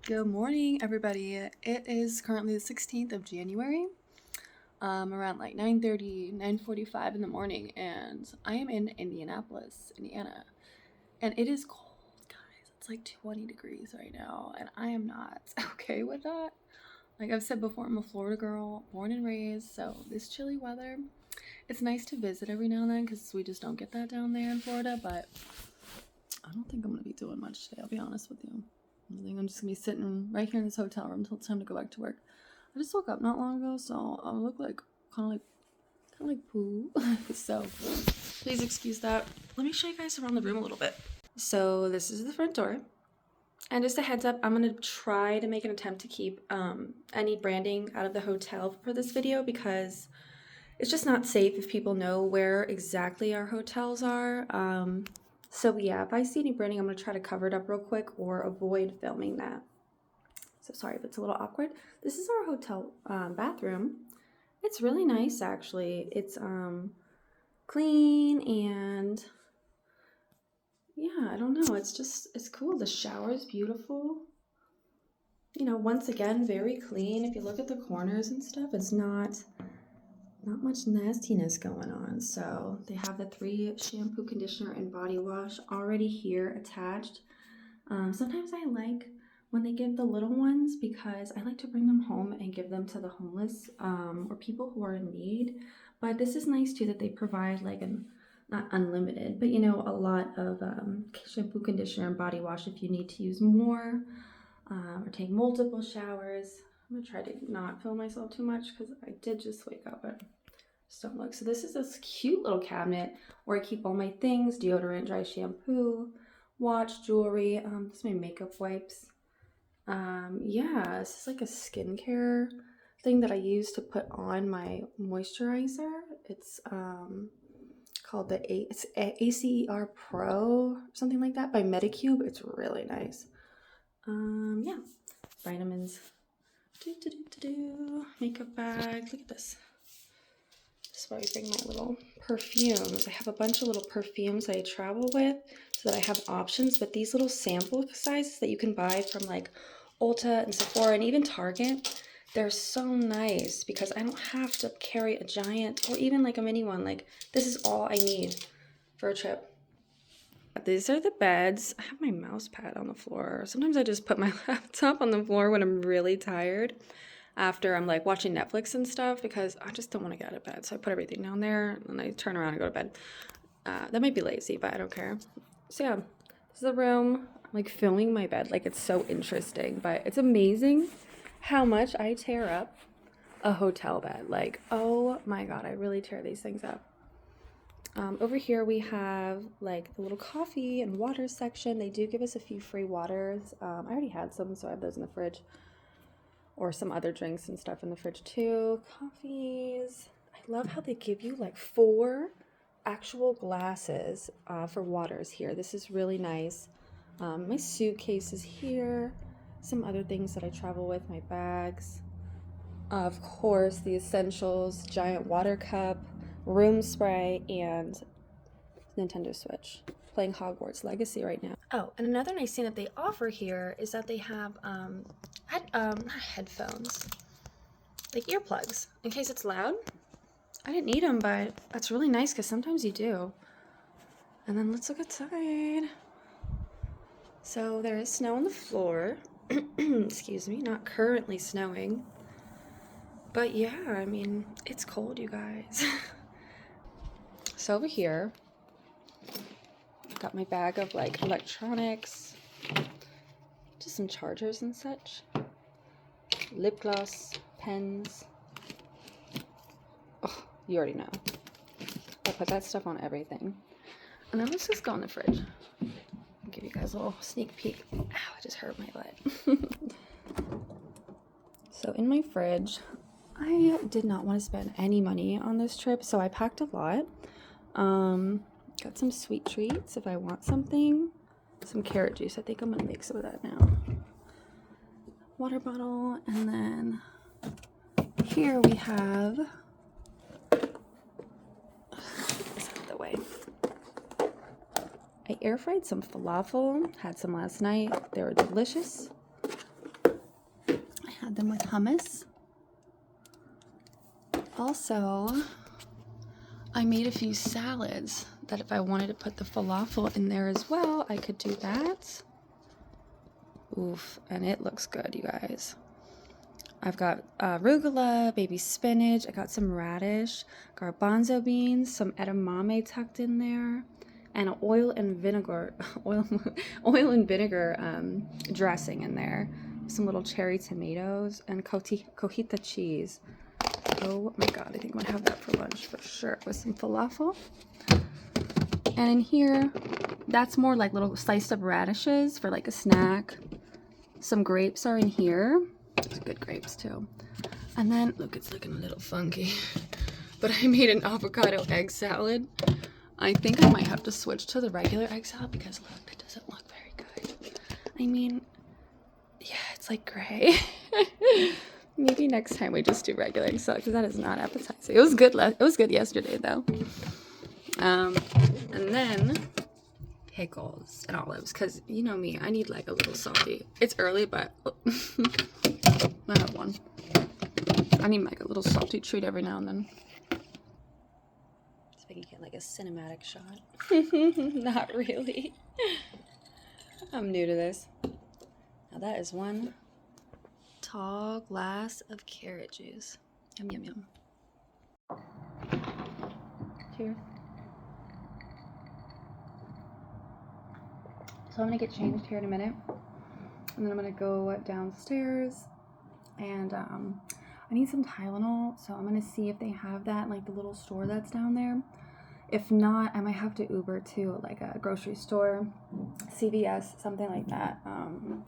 Good morning, everybody. It is currently the 16th of January, around like 9:30, 9:45 in the morning, and I am in Indianapolis, Indiana, and it is cold, guys. It's like 20 degrees right now, and I am not okay with that. Like I've said before, I'm a Florida girl, born and raised, so this chilly weather, it's nice to visit every now and then because we just don't get that down there in Florida, but I don't think I'm going to be doing much today, I'll be honest with you. I think I'm just gonna be sitting right here in this hotel room until it's time to go back to work. I just woke up not long ago, so I look like kind of like poo. So please excuse that. Let me show you guys around the room a little bit. So this is the front door, and just a heads up, I'm gonna try to make an attempt to keep any branding out of the hotel for this video because it's just not safe if people know where exactly our hotels are. So yeah, if I see any branding, I'm going to try to cover it up real quick or avoid filming that. So sorry if it's a little awkward. This is our hotel bathroom. It's really nice, actually. It's clean and yeah, I don't know. It's cool. The shower is beautiful. You know, once again, very clean. If you look at the corners and stuff, it's not much nastiness going on. So they have the 3 shampoo, conditioner, and body wash already here attached. Sometimes I like when they give the little ones because I like to bring them home and give them to the homeless or people who are in need. But this is nice too that they provide like not unlimited, but you know, a lot of shampoo, conditioner, and body wash if you need to use more or take multiple showers. I'm gonna try to not film myself too much because I did just wake up, but just don't look. So this is this cute little cabinet where I keep all my things: deodorant, dry shampoo, watch, jewelry. This is my makeup wipes. Yeah, this is like a skincare thing that I use to put on my moisturizer. It's called it's ACER Pro or something like that by Medicube. It's really nice. Yeah, vitamins. Makeup bag. Look at this. This is where I bring my little perfumes. I have a bunch of little perfumes that I travel with so that I have options, but these little sample sizes that you can buy from like Ulta and Sephora and even Target, they're so nice because I don't have to carry a giant or even like a mini one. Like this is all I need for a trip. These are the beds. I have my mouse pad on the floor. Sometimes I just put my laptop on the floor when I'm really tired after I'm like watching Netflix and stuff because I just don't want to get out of bed. So I put everything down there and I turn around and go to bed. That might be lazy, but I don't care. So yeah, this is the room. I'm like filming my bed. Like it's so interesting, but it's amazing how much I tear up a hotel bed. Like, oh my God, I really tear these things up. Over here we have like the little coffee and water section. They do give us a few free waters. I already had some, so I have those in the fridge. Or some other drinks and stuff in the fridge too. Coffees. I love how they give you like 4 actual glasses for waters here. This is really nice. My suitcase is here. Some other things that I travel with, my bags. Of course, the essentials, giant water cup, room spray, and Nintendo Switch. Playing Hogwarts Legacy right now. Oh, and another nice thing that they offer here is that they have headphones, like earplugs, in case it's loud. I didn't need them, but that's really nice because sometimes you do. And then let's look outside. So there is snow on the floor. Excuse me, not currently snowing. But yeah, I mean, it's cold, you guys. So over here, I've got my bag of like electronics, just some chargers and such, lip gloss, pens. Oh, you already know. I put that stuff on everything. And then let's just go in the fridge. I'll give you guys a little sneak peek. Ow, I just hurt my leg. So in my fridge, I did not want to spend any money on this trip, so I packed a lot. Got some sweet treats if I want something. Some carrot juice. I think I'm gonna make some of that now. Water bottle, and then here we have I air fried some falafel, had some last night. They were delicious. Had them with hummus. Also, I made a few salads that if I wanted to put the falafel in there as well, I could do that. Oof, and it looks good, you guys. I've got arugula, baby spinach, I got some radish, garbanzo beans, some edamame tucked in there, and an oil and vinegar dressing in there. Some little cherry tomatoes and cojita cheese. Oh my god, I think I'm gonna have that for lunch for sure, with some falafel. And in here, that's more like little sliced up radishes for like a snack. Some grapes are in here. It's good grapes too. And then, look, it's looking a little funky. But I made an avocado egg salad. I think I might have to switch to the regular egg salad because look, it doesn't look very good. I mean, yeah, it's like gray. Maybe next time we just do regular egg salad because that is not appetizing. It was good. It was good yesterday though. And then pickles and olives because you know me, I need like a little salty. It's early, but I have one. I need like a little salty treat every now and then. So I can get like a cinematic shot. Not really. I'm new to this. Now that is one tall glass of carrot juice. Yum, yum, yum. Cheers. So I'm gonna get changed here in a minute. And then I'm gonna go downstairs and I need some Tylenol. So I'm gonna see if they have that in like the little store that's down there. If not, I might have to Uber to like a grocery store, CVS, something like that,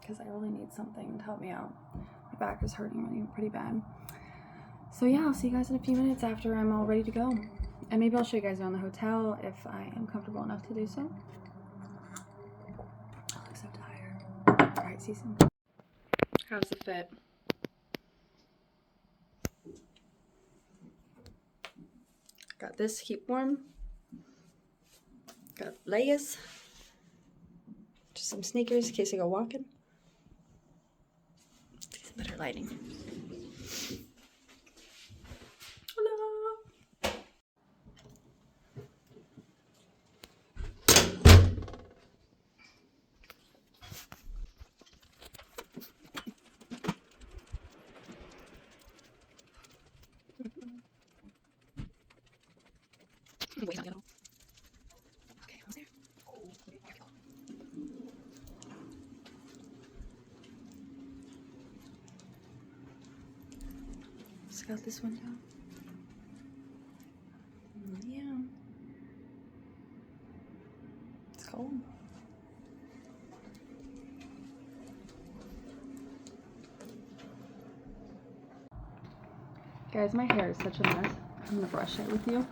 because I really need something to help me out. My back is hurting really pretty bad. So yeah, I'll see you guys in a few minutes after I'm all ready to go. And maybe I'll show you guys around the hotel if I am comfortable enough to do so. I look so tired. All right, see you soon. How's the fit? Got this to keep warm. Got layers. Just some sneakers in case I go walking. Let's get some better lighting. Hello. Wait, not at all. Okay, almost there. Oh, there we go. Just got this one down. Yeah. It's cold. Guys, my hair is such a mess. I'm gonna brush it with you.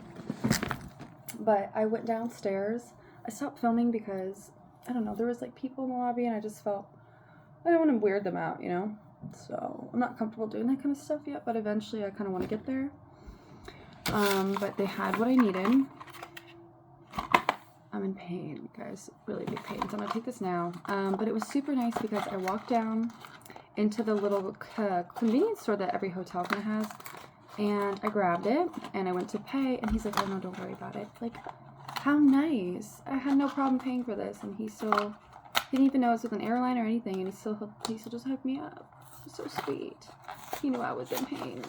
But I went downstairs. I stopped filming because, I don't know, there was like people in the lobby and I just felt, I don't want to weird them out, you know? So I'm not comfortable doing that kind of stuff yet, but eventually I kind of want to get there. But they had what I needed. I'm in pain, guys, really big pain. So I'm gonna take this now. But it was super nice because I walked down into the little convenience store that every hotel kind of has. And I grabbed it and I went to pay and he's like, oh no, don't worry about it. Like, how nice. I had no problem paying for this and he didn't even know it was with an airline or anything and he still just hooked me up. So sweet. He knew I was in pain.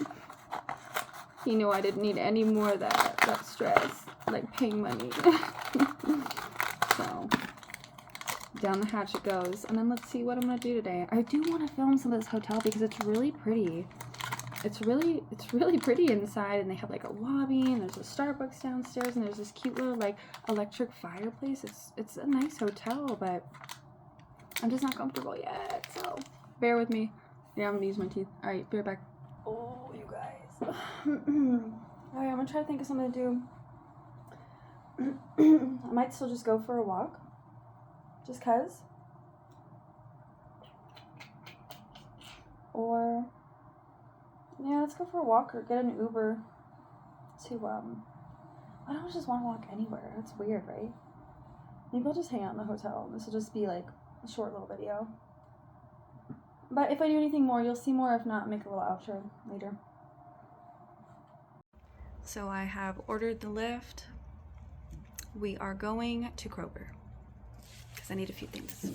He knew I didn't need any more of that stress, like paying money. So down the hatch it goes. And then let's see what I'm gonna do today. I do want to film some of this hotel because it's really pretty. It's really pretty inside, and they have like a lobby, and there's a Starbucks downstairs, and there's this cute little like electric fireplace. It's a nice hotel, but I'm just not comfortable yet, so bear with me. Yeah, I'm gonna use my teeth. All right, be right back. Oh, you guys. Alright, I'm gonna try to think of something to do. I might still just go for a walk, just cause, or yeah, let's go for a walk or get an Uber to, I don't just want to walk anywhere. That's weird, right? Maybe I'll just hang out in the hotel. This will just be like a short little video. But if I do anything more, you'll see more. If not, make a little outro later. So I have ordered the lift. We are going to Kroger because I need a few things.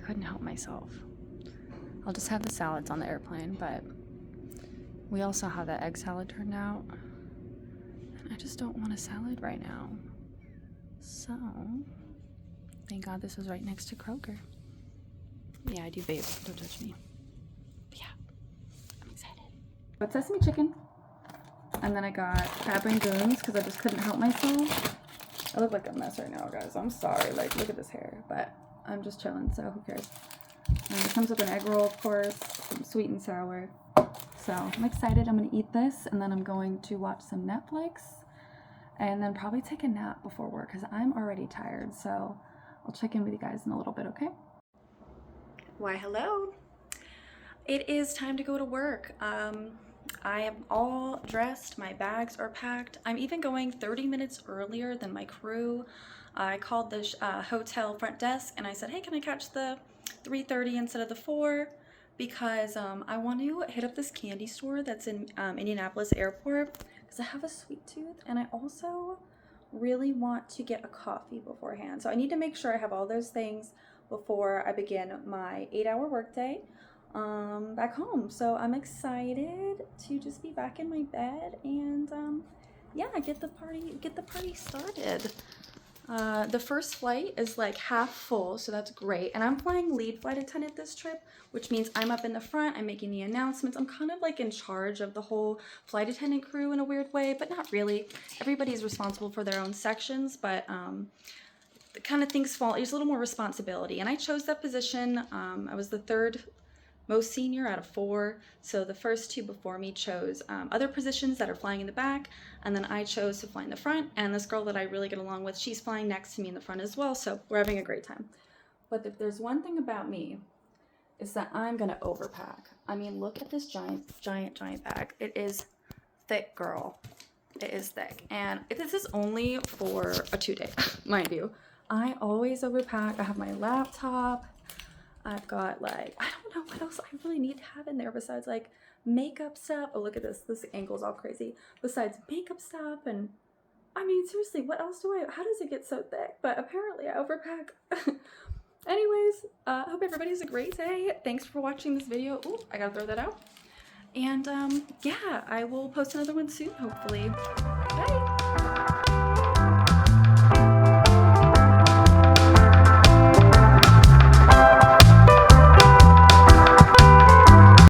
Couldn't help myself. I'll just have the salads on the airplane, but we also have that egg salad turned out, and I just don't want a salad right now. So, thank God this was right next to Kroger. Yeah, I do, babe. Don't touch me. But yeah, I'm excited. Got sesame chicken, and then I got crab rangoons because I just couldn't help myself. I look like a mess right now, guys. I'm sorry. Like, look at this hair, but I'm just chilling, so who cares? And it comes with an egg roll, of course, some sweet and sour. So I'm excited. I'm going to eat this, and then I'm going to watch some Netflix, and then probably take a nap before work because I'm already tired. So I'll check in with you guys in a little bit, okay? Why, hello. It is time to go to work. I am all dressed. My bags are packed. I'm even going 30 minutes earlier than my crew. I called the hotel front desk and I said, hey, can I catch the 3:30 instead of the 4? Because I want to hit up this candy store that's in Indianapolis airport because I have a sweet tooth, and I also really want to get a coffee beforehand. So I need to make sure I have all those things before I begin my 8-hour workday back home. So I'm excited to just be back in my bed and yeah, get the party started. The first flight is like half full, so that's great. And I'm flying lead flight attendant this trip, which means I'm up in the front, I'm making the announcements. I'm kind of like in charge of the whole flight attendant crew in a weird way, but not really. Everybody's responsible for their own sections, but the kind of things fall, there's a little more responsibility. And I chose that position. I was the third most senior out of 4, so the first 2 before me chose other positions that are flying in the back, and then I chose to fly in the front, and this girl that I really get along with, she's flying next to me in the front as well, so we're having a great time. But if there's one thing about me, is that I'm gonna overpack. I mean, look at this giant bag. It is thick, girl. It is thick, and this is only for a 2-day, mind you. I always overpack. I have my laptop. I've got like, I don't know what else I really need to have in there besides like makeup stuff. Oh, look at this. This angle's all crazy. Besides makeup stuff, and I mean, seriously, what else how does it get so thick? But apparently I overpack. Anyways, hope everybody has a great day. Thanks for watching this video. Ooh, I gotta throw that out. And yeah, I will post another one soon, hopefully.